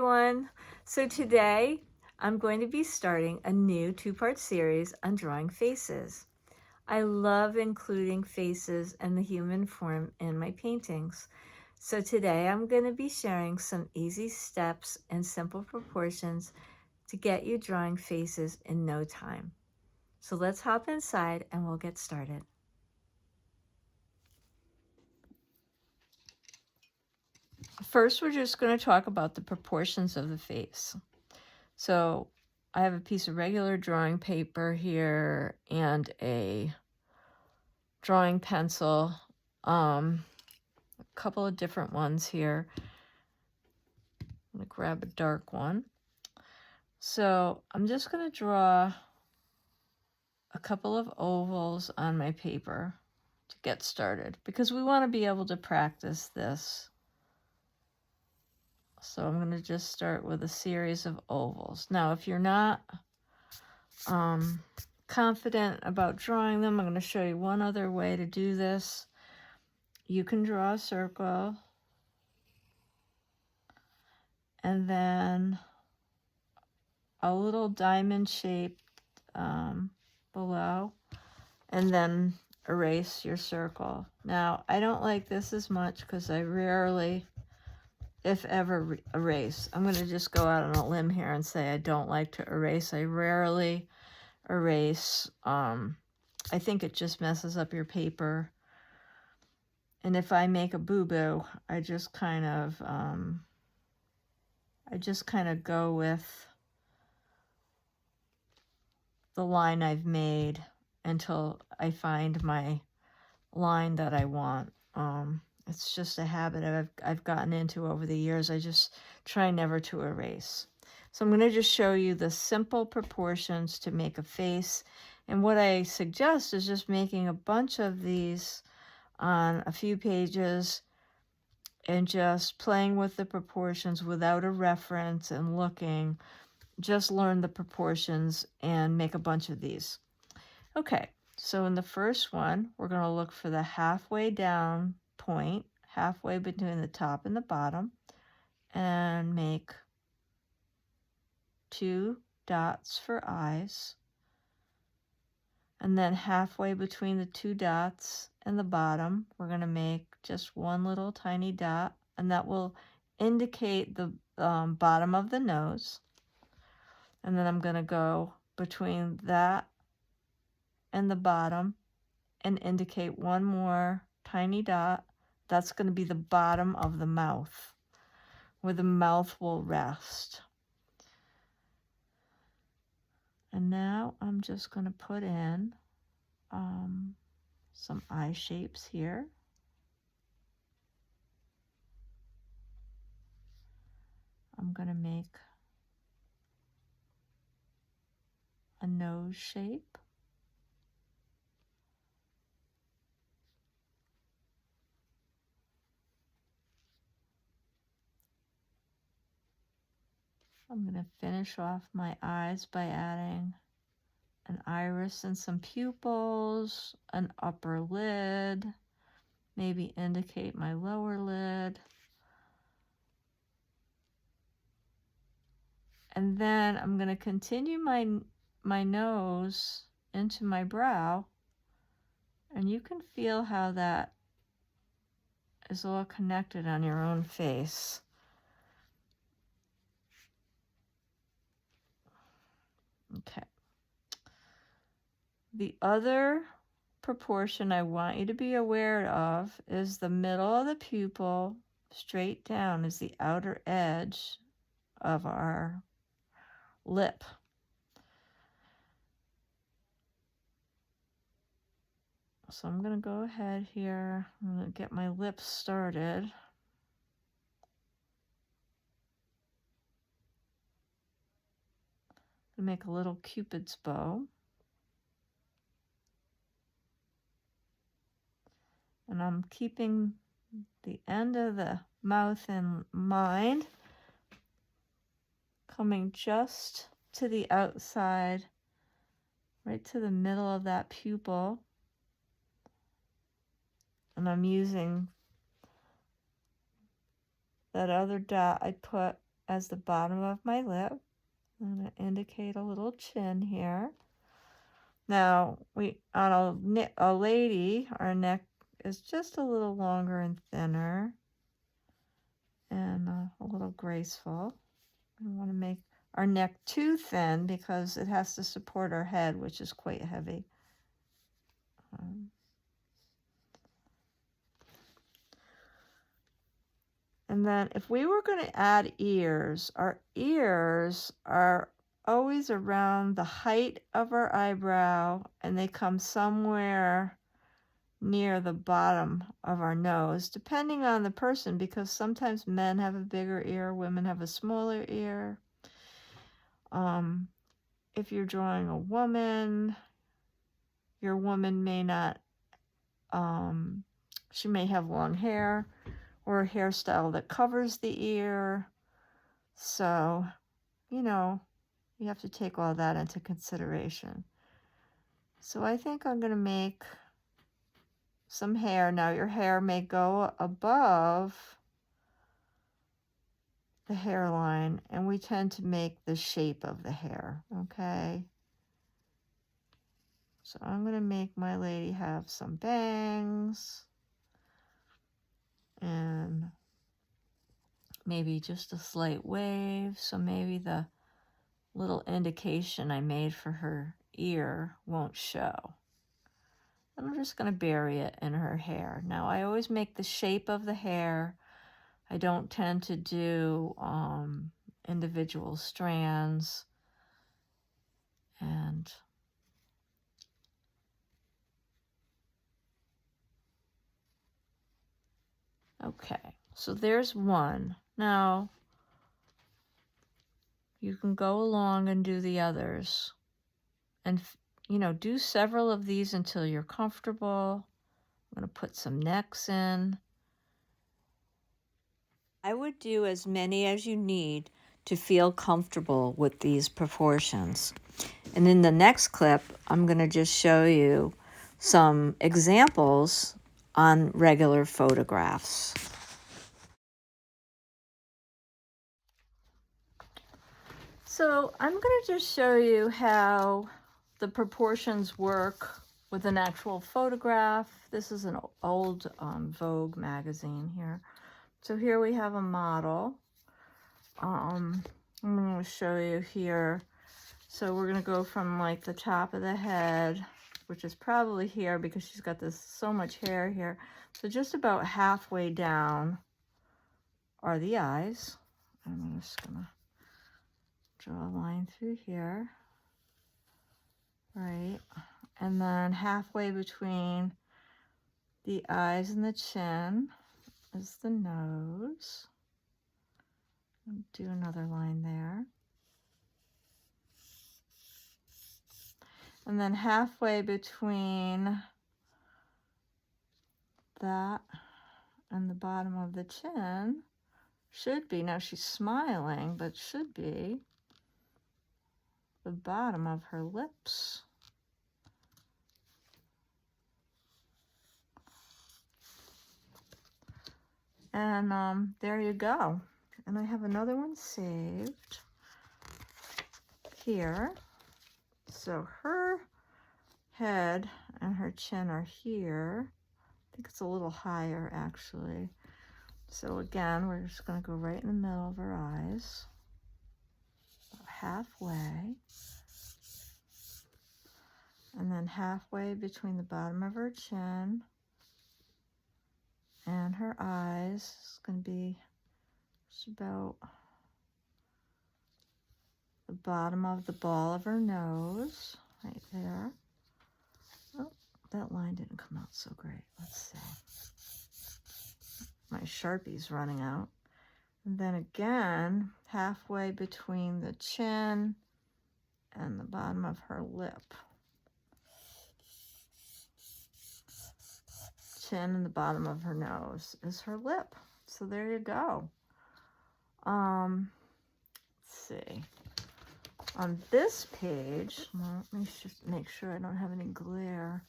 everyone. So today I'm going to be starting a new two-part series on drawing faces. I love including faces and the human form in my paintings. So today I'm going to be sharing some easy steps and simple proportions to get you drawing faces in no time. So let's hop inside and we'll get started. First, we're just going to talk about the proportions of the face. So I have a piece of regular drawing paper here and a drawing pencil, a couple of different ones here. I'm going to grab a dark one. So I'm just going to draw a couple of ovals on my paper to get started because we want to be able to practice this. So I'm going to just start with a series of ovals. Now, if you're not confident about drawing them, I'm going to show you one other way to do this. You can draw a circle and then a little diamond shape below, and then erase your circle. Now, I don't like this as much because I rarely, if ever, erase. I'm going to just go out on a limb here and say I don't like to erase. I rarely erase. I think it just messes up your paper. And if I make a boo-boo, I just kind of go with the line I've made until I find my line that I want. It's just a habit I've gotten into over the years. I just try never to erase. So I'm going to just show you the simple proportions to make a face. And what I suggest is just making a bunch of these on a few pages and just playing with the proportions without a reference and looking. Just learn the proportions and make a bunch of these. Okay, so in the first one, we're going to look for the halfway down point, halfway between the top and the bottom, and make 2 dots for eyes. And then halfway between the 2 dots and the bottom, we're going to make just one little tiny dot, and that will indicate the bottom of the nose. And then I'm going to go between that and the bottom and indicate one more tiny dot. That's going to be the bottom of the mouth, where the mouth will rest. And now I'm just going to put in some eye shapes here. I'm going to make a nose shape. I'm going to finish off my eyes by adding an iris and some pupils, an upper lid, maybe indicate my lower lid. And then I'm going to continue my nose into my brow, and you can feel how that is all connected on your own face. Okay. The other proportion I want you to be aware of is the middle of the pupil straight down is the outer edge of our lip. So I'm going to go ahead here. I'm going to get my lips started. Make a little Cupid's bow. And I'm keeping the end of the mouth in mind, coming just to the outside, right to the middle of that pupil. And I'm using that other dot I put as the bottom of my lip. I'm going to indicate a little chin here. Now, on a lady, our neck is just a little longer and thinner and a little graceful. I don't want to make our neck too thin because it has to support our head, which is quite heavy. And then if we were going to add ears, our ears are always around the height of our eyebrow, and they come somewhere near the bottom of our nose, depending on the person, because sometimes men have a bigger ear, women have a smaller ear. If you're drawing a woman, your woman may not, she may have long hair or a hairstyle that covers the ear. So, you know, you have to take all that into consideration. So I think I'm going to make some hair. Now your hair may go above the hairline, and we tend to make the shape of the hair, okay? So I'm going to make my lady have some bangs and maybe just a slight wave. So maybe the little indication I made for her ear won't show. And I'm just going to bury it in her hair. Now I always make the shape of the hair. I don't tend to do individual strands. And okay, so there's one. Now you can go along and do the others, and you know, do several of these until you're comfortable. I'm going to put some necks in. I would do as many as you need to feel comfortable with these proportions. And in the next clip, I'm going to just show you some examples on regular photographs. So I'm going to just show you how the proportions work with an actual photograph. This is an old Vogue magazine here. So here we have a model. I'm going to show you here. So we're going to go from like the top of the head, which is probably here because she's got so much hair here. So just about halfway down are the eyes. I'm just going to draw a line through here. Right. And then halfway between the eyes and the chin is the nose. Do another line there. And then halfway between that and the bottom of the chin should be, now she's smiling, but should be the bottom of her lips. And there you go. And I have another one saved here. So her head and her chin are here. I think it's a little higher actually. So again, we're just going to go right in the middle of her eyes, about halfway. And then halfway between the bottom of her chin and her eyes is going to be just about the bottom of the ball of her nose, right there. Oh, that line didn't come out so great. Let's see. My Sharpie's running out. And then again, halfway between the chin and the bottom of her lip. Chin and the bottom of her nose is her lip. So there you go. Let's see. On this page, well, let me just make sure I don't have any glare.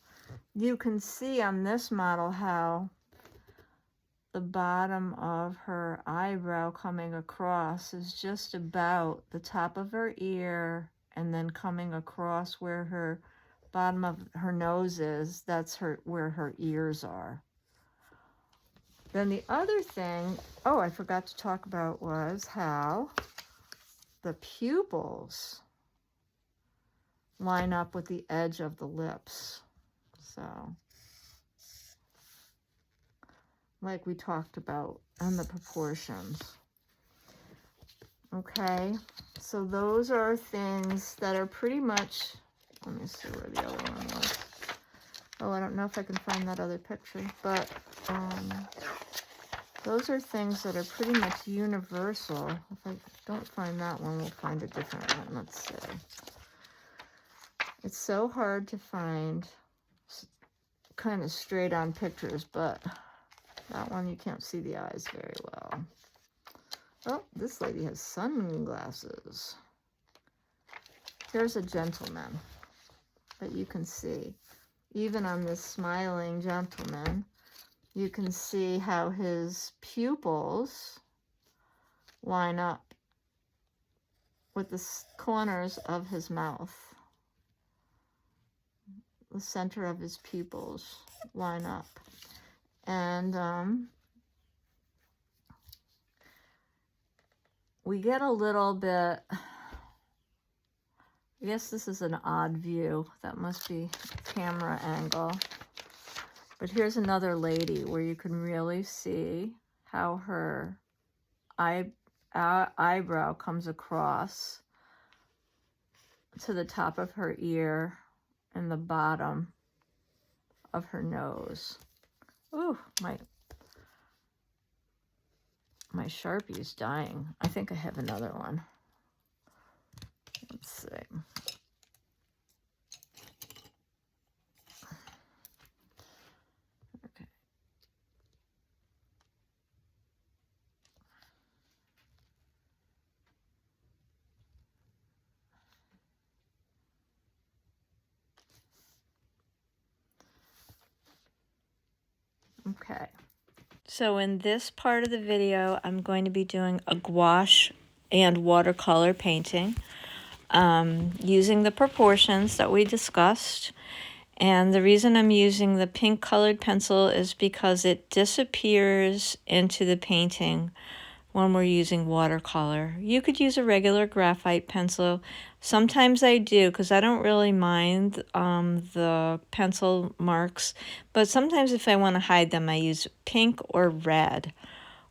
You can see on this model how the bottom of her eyebrow coming across is just about the top of her ear, and then coming across where her bottom of her nose is. That's where her ears are. Then the other thing, oh, I forgot to talk about, was how the pupils line up with the edge of the lips. So, like we talked about on the proportions. Okay, so those are things that are pretty much, let me see where the other one was. Oh, I don't know if I can find that other picture, but those are things that are pretty much universal. If I don't find that one, we'll find a different one. Let's see. It's so hard to find kind of straight on pictures, but that one you can't see the eyes very well. Oh, this lady has sunglasses. Here's a gentleman that you can see. Even on this smiling gentleman, you can see how his pupils line up with the corners of his mouth. The center of his pupils line up. And we get a little bit, I guess this is an odd view. That must be camera angle. But here's another lady where you can really see how her eyebrow comes across to the top of her ear and the bottom of her nose. Ooh, my Sharpie is dying. I think I have another one. Let's see. Okay. Okay. So in this part of the video, I'm going to be doing a gouache and watercolor painting using the proportions that we discussed. And the reason I'm using the pink colored pencil is because it disappears into the painting when we're using watercolor. You could use a regular graphite pencil. Sometimes I do because I don't really mind the pencil marks, but sometimes if I want to hide them, I use pink or red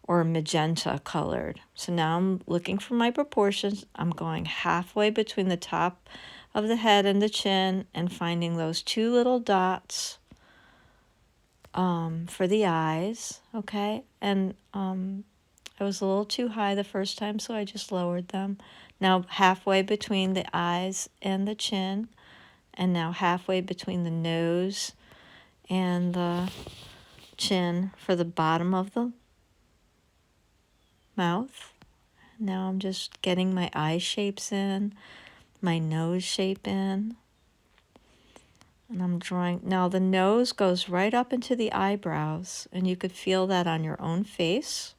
or magenta colored. So now I'm looking for my proportions. I'm going halfway between the top of the head and the chin and finding those two little dots for the eyes, okay? And I was a little too high the first time, so I just lowered them. Now halfway between the eyes and the chin, and now halfway between the nose and the chin for the bottom of the mouth. Now I'm just getting my eye shapes in, my nose shape in. And I'm drawing. Now the nose goes right up into the eyebrows, and you could feel that on your own face.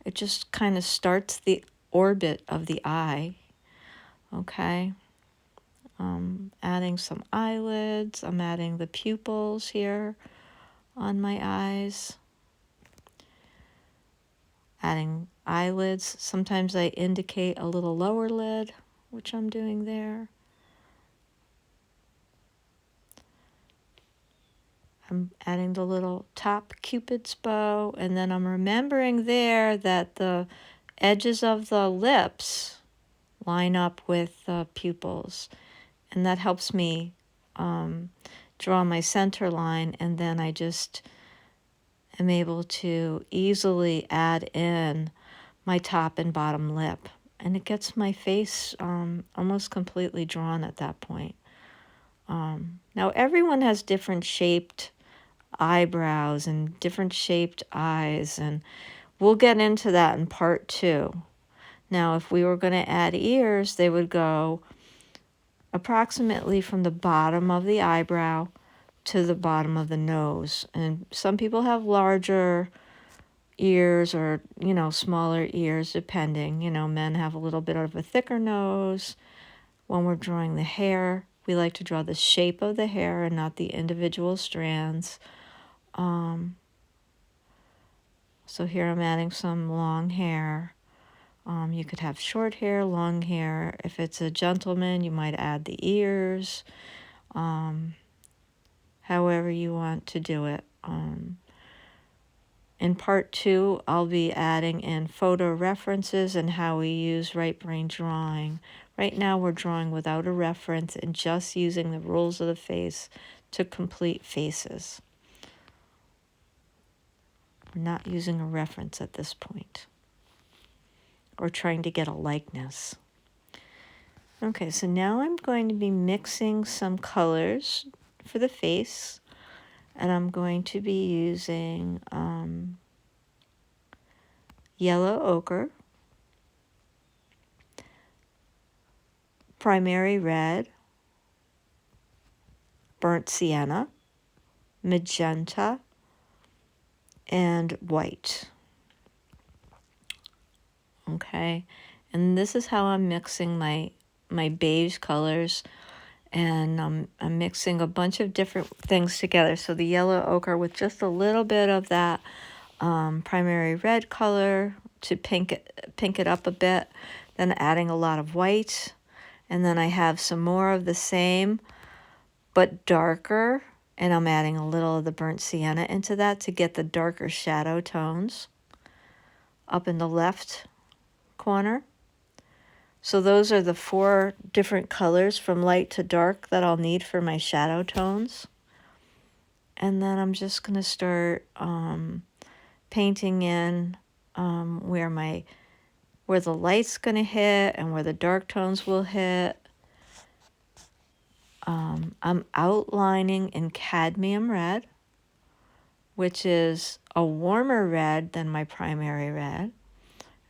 It just kind of starts the orbit of the eye. Okay. Adding some eyelids. I'm adding the pupils here on my eyes. Adding eyelids. Sometimes I indicate a little lower lid, which I'm doing there. I'm adding the little top Cupid's bow, and then I'm remembering there that the edges of the lips line up with the pupils, and that helps me draw my center line, and then I just am able to easily add in my top and bottom lip, and it gets my face almost completely drawn at that point. Now everyone has different shaped eyebrows and different shaped eyes, and we'll get into that in part 2. Now if we were going to add ears, they would go approximately from the bottom of the eyebrow to the bottom of the nose, and some people have larger ears or, you know, smaller ears, depending. You know, men have a little bit of a thicker nose. When we're drawing the hair, we like to draw the shape of the hair and not the individual strands. So here I'm adding some long hair. You could have short hair, long hair. If it's a gentleman, you might add the ears. However you want to do it. In part 2, I'll be adding in photo references and how we use right brain drawing. Right now we're drawing without a reference and just using the rules of the face to complete faces. We're not using a reference at this point, or trying to get a likeness. Okay, so now I'm going to be mixing some colors for the face, and I'm going to be using yellow ochre, primary red, burnt sienna, magenta, and white. Okay, and this is how I'm mixing my beige colors, and I'm mixing a bunch of different things together. So the yellow ochre with just a little bit of that primary red color to pink it up a bit, then adding a lot of white, and then I have some more of the same but darker, and I'm adding a little of the burnt sienna into that to get the darker shadow tones up in the left corner. So those are the 4 different colors from light to dark that I'll need for my shadow tones. And then I'm just going to start painting in where the light's going to hit and where the dark tones will hit. I'm outlining in cadmium red, which is a warmer red than my primary red.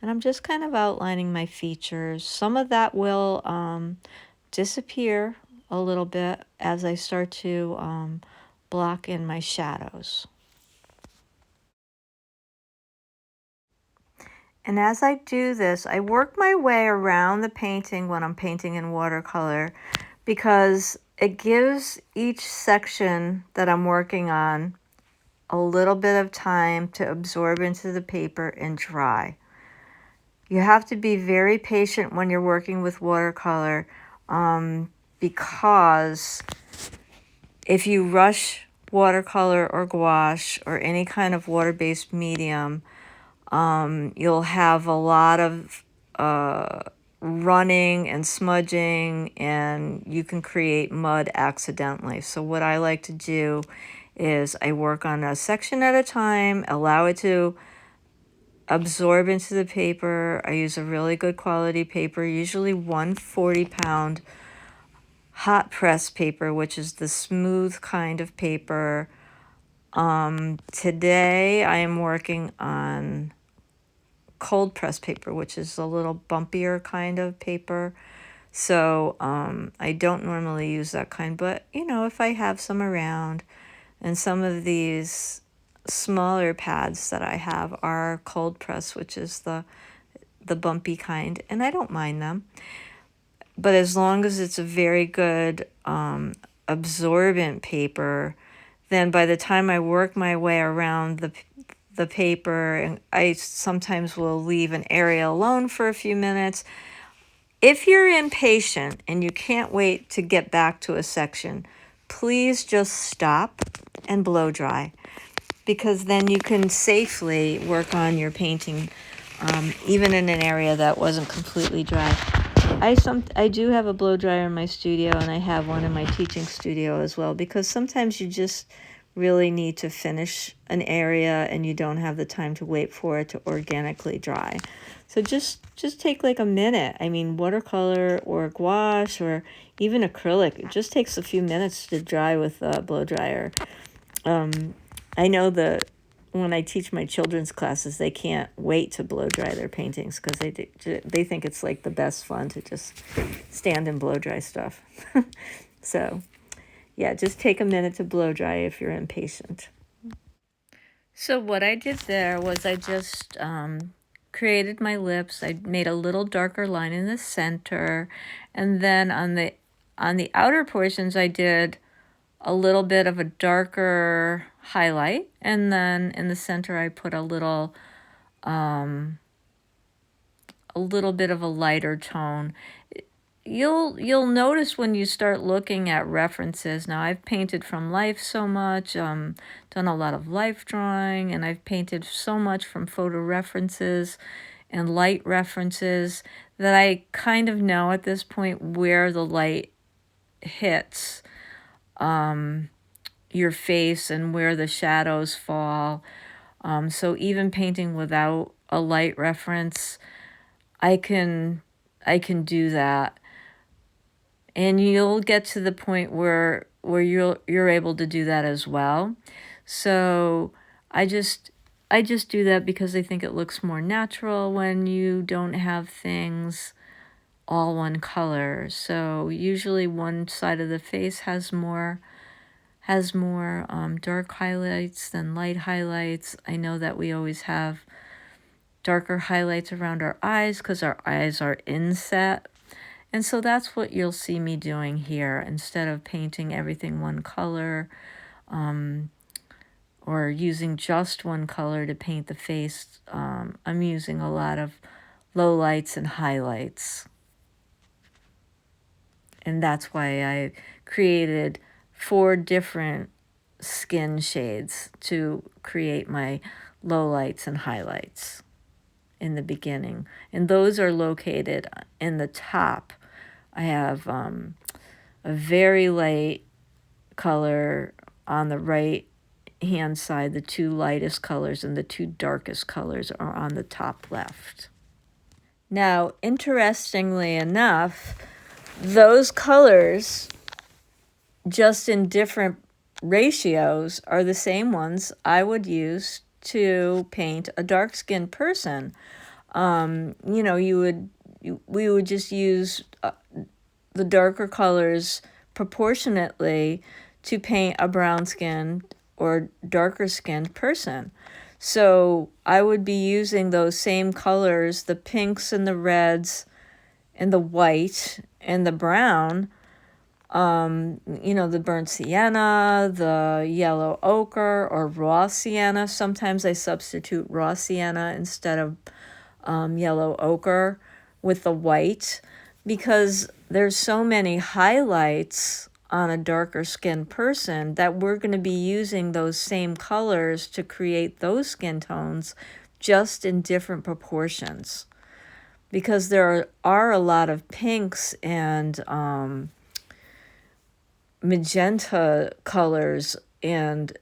And I'm just kind of outlining my features. Some of that will disappear a little bit as I start to block in my shadows. And as I do this, I work my way around the painting when I'm painting in watercolor, because it gives each section that I'm working on a little bit of time to absorb into the paper and dry. You have to be very patient when you're working with watercolor, because if you rush watercolor or gouache or any kind of water-based medium, you'll have a lot of running and smudging, and you can create mud accidentally. So what I like to do is I work on a section at a time, allow it to absorb into the paper. I use a really good quality paper, usually 140-pound hot press paper, which is the smooth kind of paper. Today I am working on cold press paper, which is a little bumpier kind of paper. So I don't normally use that kind, but you know, if I have some around, and some of these smaller pads that I have are cold press, which is the bumpy kind, and I don't mind them. But as long as it's a very good absorbent paper, then by the time I work my way around the paper, and I sometimes will leave an area alone for a few minutes. If you're impatient and you can't wait to get back to a section, please just stop and blow dry, because then you can safely work on your painting even in an area that wasn't completely dry. I do have a blow dryer in my studio, and I have one in my teaching studio as well, because sometimes you just really need to finish an area and you don't have the time to wait for it to organically dry. So just take like a minute. I mean, watercolor or gouache or even acrylic, it just takes a few minutes to dry with a blow dryer. I know that when I teach my children's classes, they can't wait to blow dry their paintings, because they think it's like the best fun to just stand and blow dry stuff. So yeah, just take a minute to blow dry if you're impatient. So what I did there was I just created my lips. I made a little darker line in the center, and then on the outer portions I did a little bit of a darker highlight, and then in the center I put a little bit of a lighter tone. You'll notice when you start looking at references. Now, I've painted from life so much, done a lot of life drawing, and I've painted so much from photo references and light references that I kind of know at this point where the light hits your face and where the shadows fall. So even painting without a light reference, I can do that. And you'll get to the point where you're able to do that as well. So I just do that because I think it looks more natural when you don't have things all one color. So usually one side of the face has more dark highlights than light highlights. I know that we always have darker highlights around our eyes because our eyes are inset. And so that's what you'll see me doing here. Instead of painting everything one color, or using just one color to paint the face, I'm using a lot of lowlights and highlights. And that's why I created 4 different skin shades to create my lowlights and highlights in the beginning. And those are located in the top. I have a very light color on the right hand side. The 2 lightest colors and the 2 darkest colors are on the top left. Now, interestingly enough, those colors, just in different ratios, are the same ones I would use to paint a dark-skinned person. You know, we would just use the darker colors proportionately to paint a brown-skinned or darker-skinned person. So I would be using those same colors, the pinks and the reds and the white and the brown, you know, the burnt sienna, the yellow ochre, or raw sienna. Sometimes I substitute raw sienna instead of yellow ochre with the white, because there's so many highlights on a darker skinned person that we're going to be using those same colors to create those skin tones, just in different proportions. Because there are a lot of pinks and magenta colors and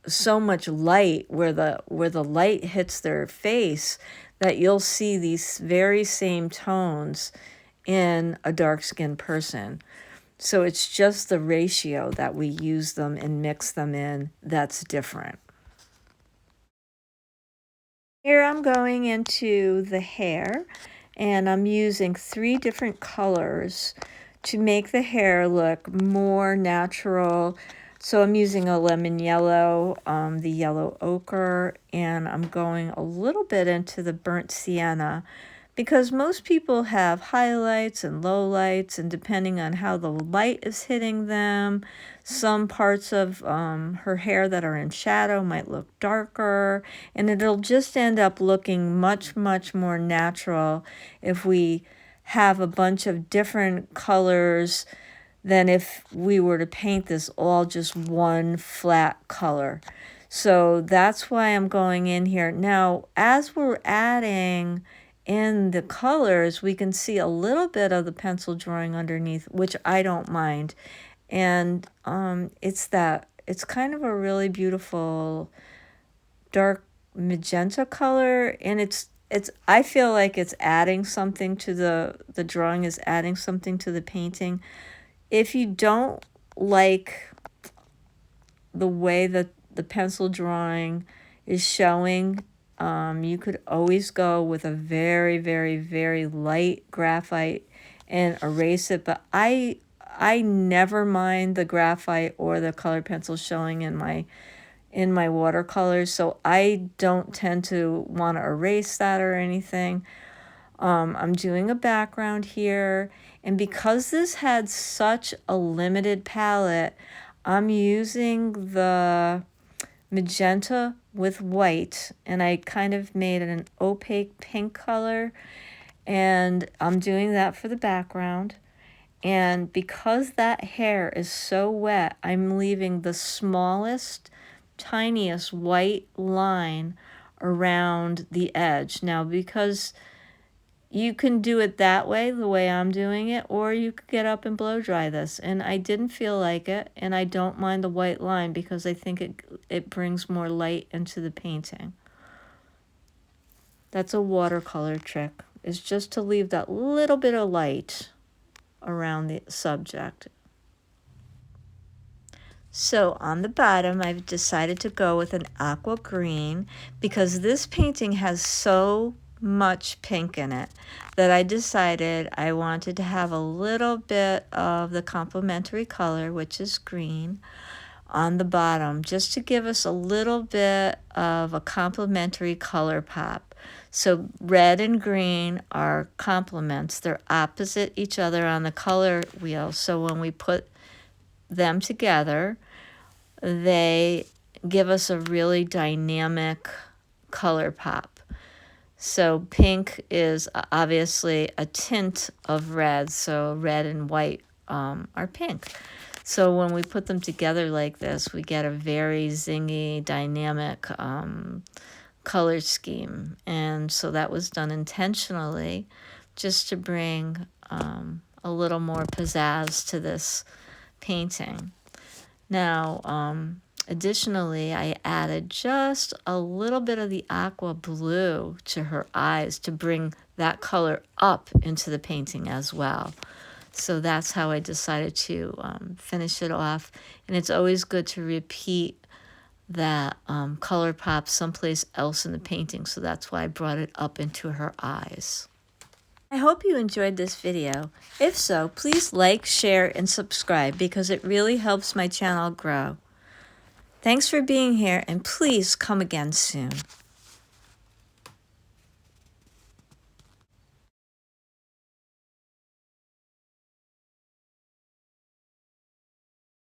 so much light where the light hits their face that you'll see these very same tones in a dark-skinned person. So it's just the ratio that we use them and mix them in that's different. Here I'm going into the hair, and I'm using 3 different colors to make the hair look more natural. So I'm using a lemon yellow, the yellow ochre, and I'm going a little bit into the burnt sienna, because most people have highlights and lowlights, and depending on how the light is hitting them, some parts of her hair that are in shadow might look darker, and it'll just end up looking much, much more natural if we have a bunch of different colors than if we were to paint this all just one flat color. So that's why I'm going in here. Now, as we're adding in the colors, we can see a little bit of the pencil drawing underneath, which I don't mind. And it's kind of a really beautiful dark magenta color, and I feel like it's adding something to the drawing, is adding something to the painting. If you don't like the way that the pencil drawing is showing, you could always go with a very, very, very light graphite and erase it. But I never mind the graphite or the colored pencil showing in in my watercolors, so I don't tend to want to erase that or anything. I'm doing a background here, and because this had such a limited palette, I'm using the magenta with white, and I kind of made an opaque pink color, and I'm doing that for the background. And because that hair is so wet, I'm leaving the smallest, tiniest white line around the edge. Now, because you can do it that way, the way I'm doing it, or you could get up and blow dry this. And I didn't feel like it, and I don't mind the white line because I think it brings more light into the painting. That's a watercolor trick, is just to leave that little bit of light around the subject. So on the bottom, I've decided to go with an aqua green because this painting has so much pink in it that I decided I wanted to have a little bit of the complementary color, which is green, on the bottom, just to give us a little bit of a complementary color pop. So red and green are complements. They're opposite each other on the color wheel. So when we put them together, they give us a really dynamic color pop. So pink is obviously a tint of red, so red and white are pink. So when we put them together like this, we get a very zingy, dynamic color scheme. And so that was done intentionally just to bring a little more pizzazz to this painting. Now, additionally, I added just a little bit of the aqua blue to her eyes to bring that color up into the painting as well. So that's how I decided to finish it off. And it's always good to repeat that color pop someplace else in the painting. So that's why I brought it up into her eyes. I hope you enjoyed this video. If so, please like, share, and subscribe because it really helps my channel grow. Thanks for being here, and please come again soon.